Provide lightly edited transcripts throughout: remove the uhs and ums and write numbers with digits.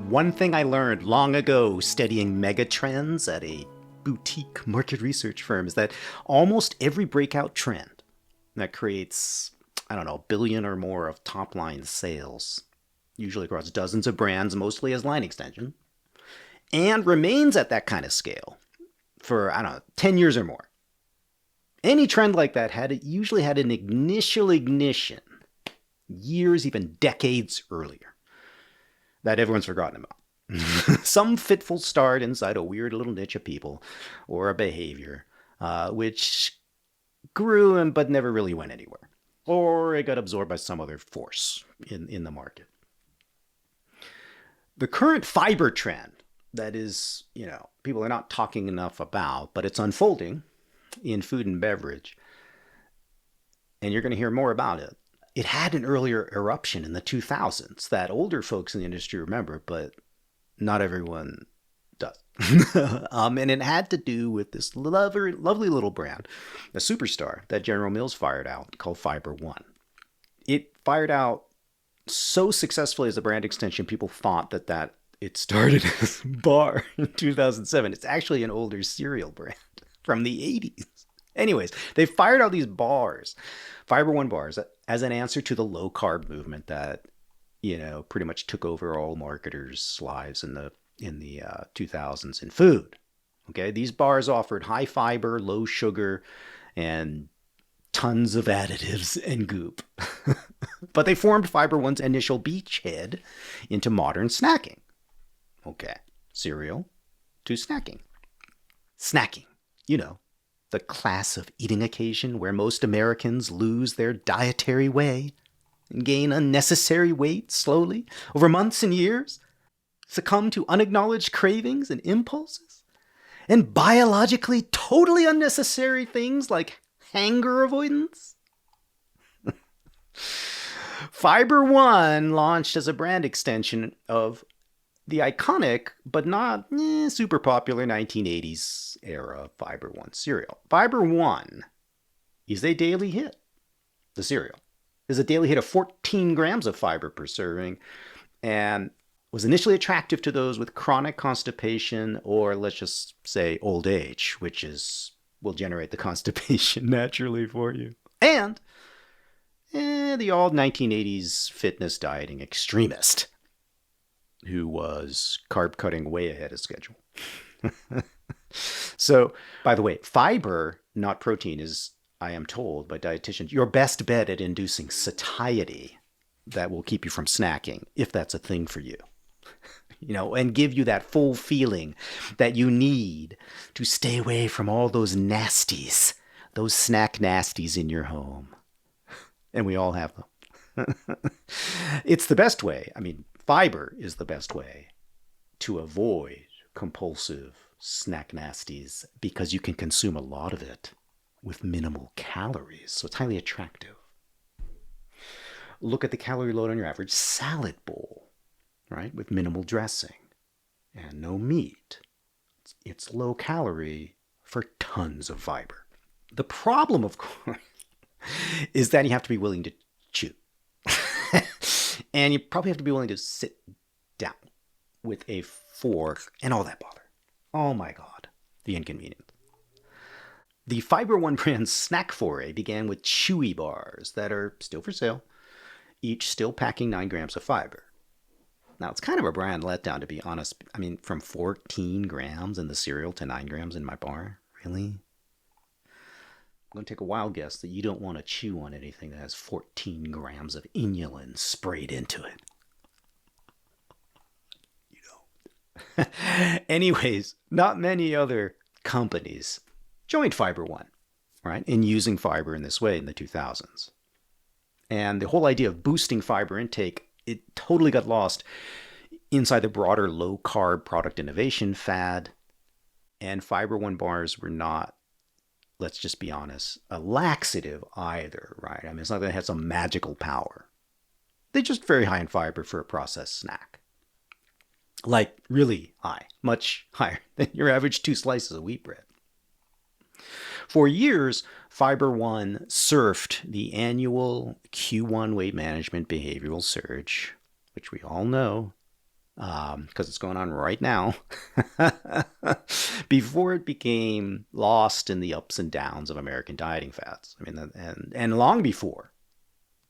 One thing I learned long ago studying megatrends at a boutique market research firm is that almost every breakout trend that creates, I don't know, a billion or more of top line sales, usually across dozens of brands, mostly as line extension, and remains at that kind of scale for, I don't know, 10 years or more. Any trend like that usually had an initial ignition years, even decades earlier that everyone's forgotten about. Some fitful start inside a weird little niche of people or a behavior, which grew but never really went anywhere. Or it got absorbed by some other force in the market. The current fiber trend that is, people are not talking enough about, but it's unfolding in food and beverage, and you're going to hear more about it. It had an earlier eruption in the 2000s that older folks in the industry remember, but not everyone does. And it had to do with this lovely little brand, a superstar that General Mills fired out called Fiber One. It fired out so successfully as a brand extension, people thought that it started as a bar in 2007. It's actually an older cereal brand from the 80s. Anyways, they fired out these bars, Fiber One bars, as an answer to the low carb movement that, pretty much took over all marketers' lives in the 2000s in food. Okay, these bars offered high fiber, low sugar, and tons of additives and goop. But they formed Fiber One's initial beachhead into modern snacking. Okay, cereal to snacking. Snacking, the class of eating occasion where most Americans lose their dietary way and gain unnecessary weight slowly over months and years, succumb to unacknowledged cravings and impulses, and biologically totally unnecessary things like hanger avoidance. Fiber One launched as a brand extension of the iconic but not super popular 1980s era Fiber One cereal. Fiber One is a daily hit. The cereal is a daily hit of 14 grams of fiber per serving and was initially attractive to those with chronic constipation or, let's just say, old age, which will generate the constipation naturally for you. And the old 1980s fitness dieting extremist who was carb cutting way ahead of schedule. So, by the way, fiber, not protein, is, I am told by dietitians, your best bet at inducing satiety that will keep you from snacking, if that's a thing for you. And give you that full feeling that you need to stay away from all those nasties, those snack nasties in your home. And we all have them. It's the best way. Fiber is the best way to avoid compulsive snack nasties because you can consume a lot of it with minimal calories. So it's highly attractive. Look at the calorie load on your average salad bowl, right? With minimal dressing and no meat. It's low calorie for tons of fiber. The problem, of course, is that you have to be willing to chew. And you probably have to be willing to sit down with a fork and all that bother. Oh my God, the inconvenience. The Fiber One brand's snack foray began with chewy bars that are still for sale, each still packing 9 grams of fiber. Now, it's kind of a brand letdown, to be honest. From 14 grams in the cereal to 9 grams in my bar? Really? I'm going to take a wild guess that you don't want to chew on anything that has 14 grams of inulin sprayed into it. You don't. Anyways, not many other companies joined Fiber One, right, in using fiber in this way in the 2000s. And the whole idea of boosting fiber intake, it totally got lost inside the broader low-carb product innovation fad. And Fiber One bars were not, let's just be honest, a laxative either, right? It's not that it has some magical power. They're just very high in fiber for a processed snack. Like really high, much higher than your average 2 slices of wheat bread. For years, Fiber One surfed the annual Q1 weight management behavioral surge, which we all know because it's going on right now, before it became lost in the ups and downs of American dieting fads. I mean, and long before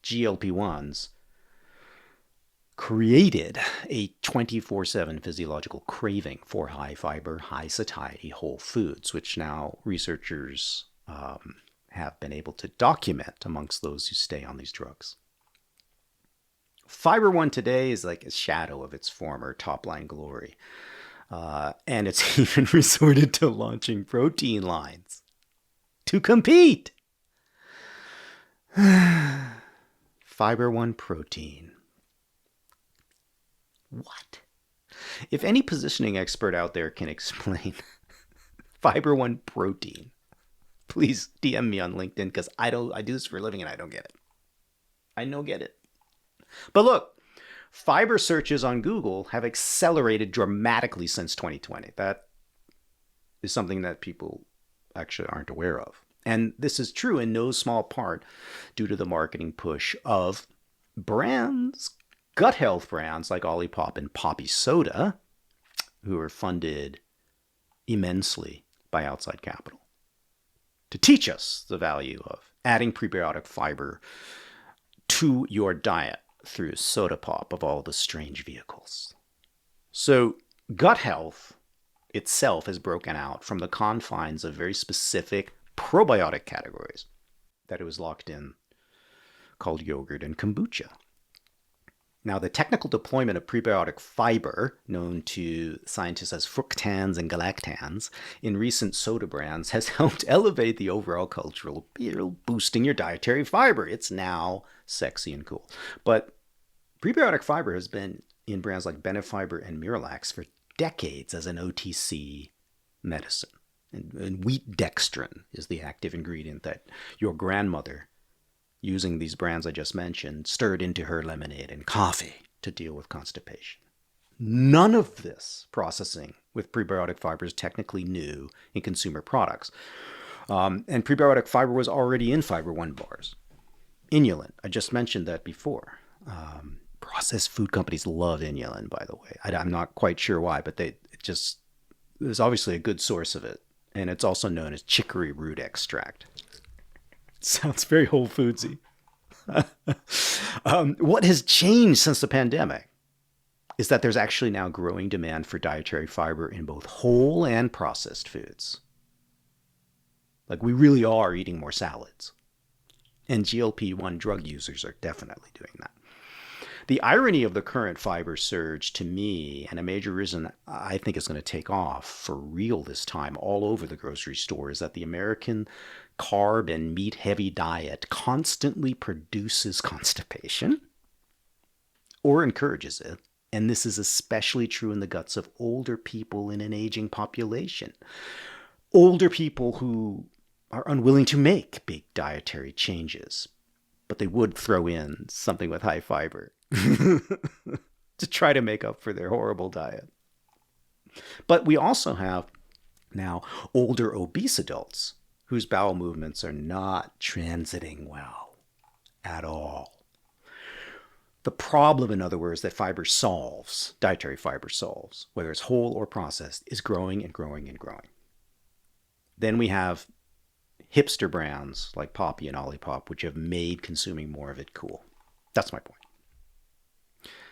GLP-1s created a 24/7 physiological craving for high fiber, high satiety whole foods, which now researchers have been able to document amongst those who stay on these drugs. Fiber One today is like a shadow of its former top line glory. And it's even resorted to launching protein lines to compete. Fiber One protein. What? If any positioning expert out there can explain Fiber One protein, please DM me on LinkedIn, because I do this for a living and I don't get it. I don't get it. But look, fiber searches on Google have accelerated dramatically since 2020. That is something that people actually aren't aware of. And this is true in no small part due to the marketing push of brands, gut health brands like Olipop and Poppy Soda, who are funded immensely by outside capital to teach us the value of adding prebiotic fiber to your diet through soda pop of all the strange vehicles. So gut health itself has broken out from the confines of very specific probiotic categories that it was locked in, called yogurt and kombucha. Now, the technical deployment of prebiotic fiber, known to scientists as fructans and galactans, in recent soda brands has helped elevate the overall cultural appeal, boosting your dietary fiber. It's now sexy and cool. But prebiotic fiber has been in brands like Benefiber and Miralax for decades as an OTC medicine. And wheat dextrin is the active ingredient that your grandmother, using these brands I just mentioned, stirred into her lemonade and coffee to deal with constipation. None of this processing with prebiotic fiber is technically new in consumer products. And prebiotic fiber was already in Fiber One bars. Inulin, I just mentioned that before. Processed food companies love inulin, by the way. I'm not quite sure why, but there's obviously a good source of it. And it's also known as chicory root extract. Sounds very Whole Foodsy. What has changed since the pandemic is that there's actually now growing demand for dietary fiber in both whole and processed foods. Like, we really are eating more salads. And GLP-1 drug users are definitely doing that. The irony of the current fiber surge, to me, and a major reason I think is going to take off for real this time all over the grocery store, is that the American carb and meat heavy diet constantly produces constipation or encourages it. And this is especially true in the guts of older people in an aging population. Older people who are unwilling to make big dietary changes, but they would throw in something with high fiber to try to make up for their horrible diet. But we also have now older obese adults whose bowel movements are not transiting well at all. The problem, in other words, that fiber solves, dietary fiber solves, whether it's whole or processed, is growing and growing and growing. Then we have hipster brands like Poppy and Olipop, which have made consuming more of it cool. That's my point.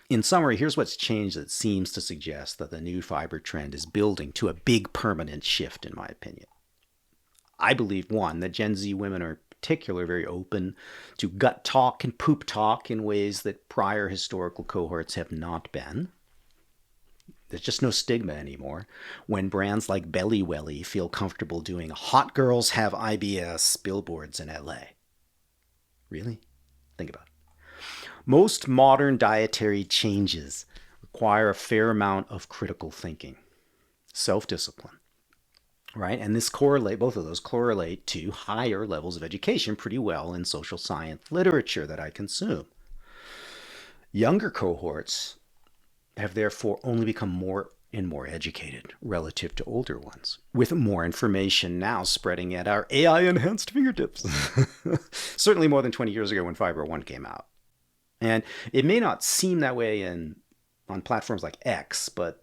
In summary, here's what's changed that seems to suggest that the new fiber trend is building to a big permanent shift, in my opinion. I believe, one, that Gen Z women are particularly very open to gut talk and poop talk in ways that prior historical cohorts have not been. There's just no stigma anymore when brands like Belly Welly feel comfortable doing hot girls have IBS billboards in LA. Really? Think about it. Most modern dietary changes require a fair amount of critical thinking, self-discipline, right? And both of those correlate to higher levels of education pretty well in social science literature that I consume. Younger cohorts have therefore only become more and more educated relative to older ones, with more information now spreading at our AI-enhanced fingertips. Certainly more than 20 years ago when Fiber One came out. And it may not seem that way in on platforms like X, but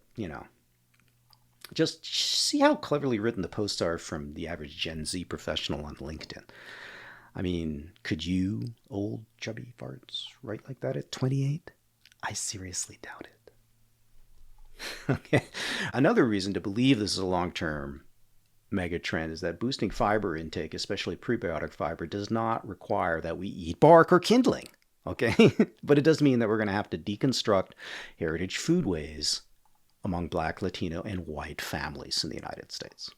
just see how cleverly written the posts are from the average Gen Z professional on LinkedIn. I mean, could you, old chubby farts, write like that at 28? I seriously doubt it. Okay. Another reason to believe this is a long-term mega trend is that boosting fiber intake, especially prebiotic fiber, does not require that we eat bark or kindling. Okay. But it does mean that we're going to have to deconstruct heritage foodways among Black, Latino, and white families in the United States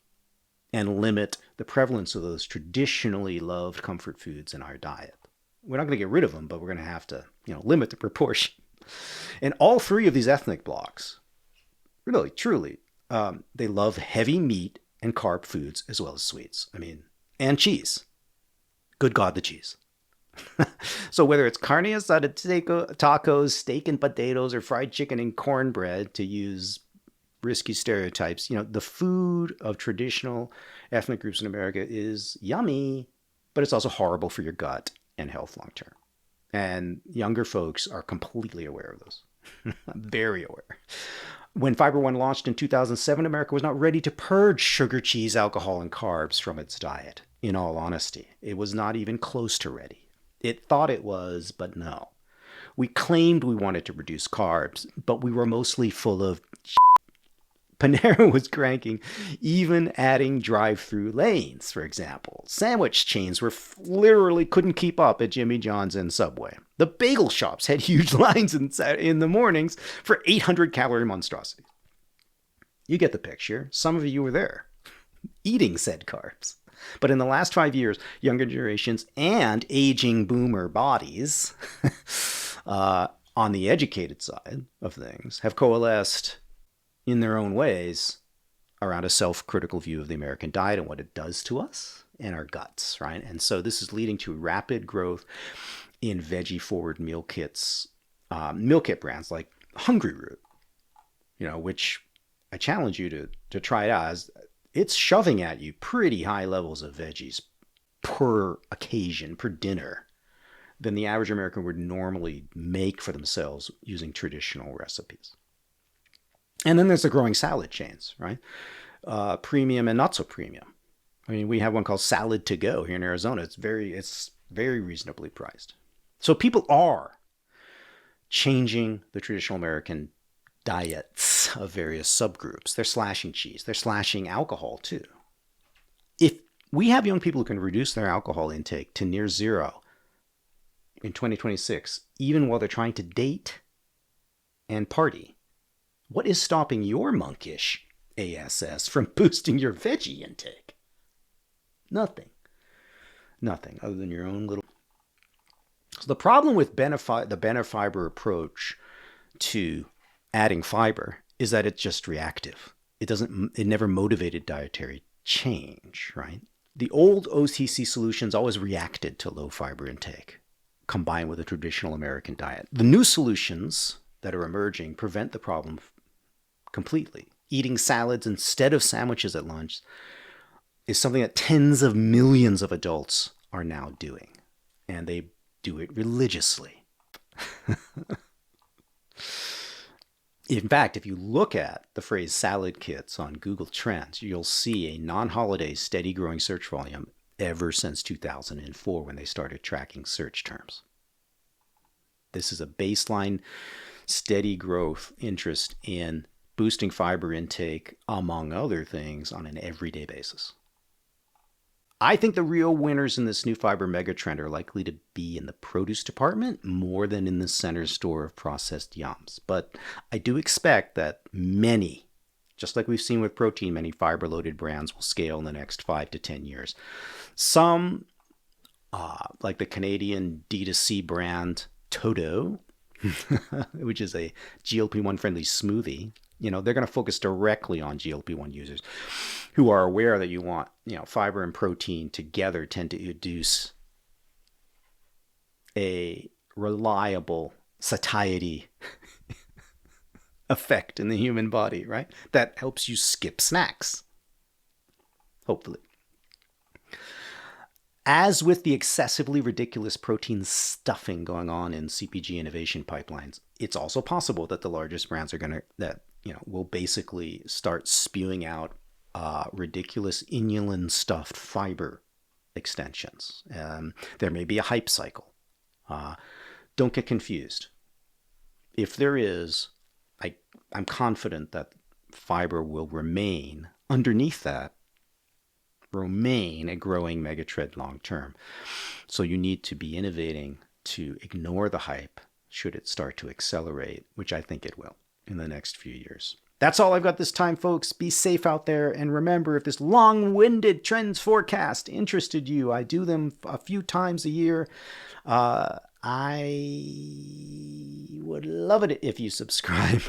and limit the prevalence of those traditionally loved comfort foods in our diet. We're not going to get rid of them, but we're going to have to, limit the proportion. And all three of these ethnic blocs, really, truly, they love heavy meat and carb foods as well as sweets. I mean, and cheese. Good God, the cheese. So whether it's carne asada tacos, steak and potatoes, or fried chicken and cornbread, to use risky stereotypes, the food of traditional ethnic groups in America is yummy, but it's also horrible for your gut and health long term. And younger folks are completely aware of this. Very aware. When Fiber One launched in 2007, America was not ready to purge sugar, cheese, alcohol, and carbs from its diet. In all honesty, it was not even close to ready. It thought it was, but no. We claimed we wanted to reduce carbs, but we were mostly full of shit. Panera was cranking, even adding drive-through lanes, for example. Sandwich chains literally couldn't keep up at Jimmy John's and Subway. The bagel shops had huge lines in the mornings for 800-calorie monstrosities. You get the picture. Some of you were there, eating said carbs. But in the last 5 years, younger generations and aging boomer bodies, on the educated side of things, have coalesced in their own ways around a self-critical view of the American diet and what it does to us and our guts, right? And so this is leading to rapid growth in veggie-forward meal kits, meal kit brands like Hungry Root, which I challenge you to try it out. As it's shoving at you pretty high levels of veggies per occasion, per dinner, than the average American would normally make for themselves using traditional recipes. And then there's the growing salad chains, right? Premium and not so premium. I mean, we have one called Salad to Go here in Arizona. It's very reasonably priced. So people are changing the traditional American diets of various subgroups. They're slashing cheese. They're slashing alcohol too. If we have young people who can reduce their alcohol intake to near zero in 2026, even while they're trying to date and party, what is stopping your monkish ASS from boosting your veggie intake? Nothing. Nothing other than your own little... So the problem with the Benefiber approach to adding fiber is that it's just reactive. It never motivated dietary change, right? The old OTC solutions always reacted to low fiber intake, combined with a traditional American diet. The new solutions that are emerging prevent the problem completely. Eating salads instead of sandwiches at lunch is something that tens of millions of adults are now doing, and they do it religiously. In fact, if you look at the phrase salad kits on Google Trends, you'll see a non-holiday steady growing search volume ever since 2004 when they started tracking search terms. This is a baseline steady growth interest in boosting fiber intake, among other things, on an everyday basis. I think the real winners in this new fiber megatrend are likely to be in the produce department more than in the center store of processed yums. But I do expect that many, just like we've seen with protein, many fiber-loaded brands will scale in the next 5 to 10 years. Some, like the Canadian D2C brand Toto, which is a GLP-1 friendly smoothie, they're going to focus directly on GLP-1 users who are aware that you want, fiber and protein together tend to induce a reliable satiety effect in the human body, right? That helps you skip snacks, hopefully. As with the excessively ridiculous protein stuffing going on in CPG innovation pipelines, it's also possible that the largest brands are will basically start spewing out ridiculous inulin stuffed fiber extensions. There may be a hype cycle. Don't get confused. If there is, I'm confident that fiber will remain underneath that, remain a growing megatrend long term. So you need to be innovating to ignore the hype should it start to accelerate, which I think it will in the next few years. That's all I've got this time, folks. Be safe out there. And remember, if this long-winded trends forecast interested you, I do them a few times a year. I would love it if you subscribe.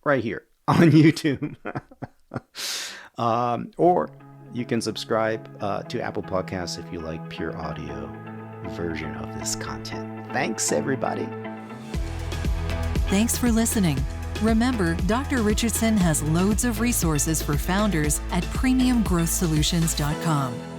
Right here on YouTube. Or you can subscribe to Apple Podcasts if you like pure audio version of this content. Thanks, everybody. Thanks for listening. Remember, Dr. Richardson has loads of resources for founders at premiumgrowthsolutions.com.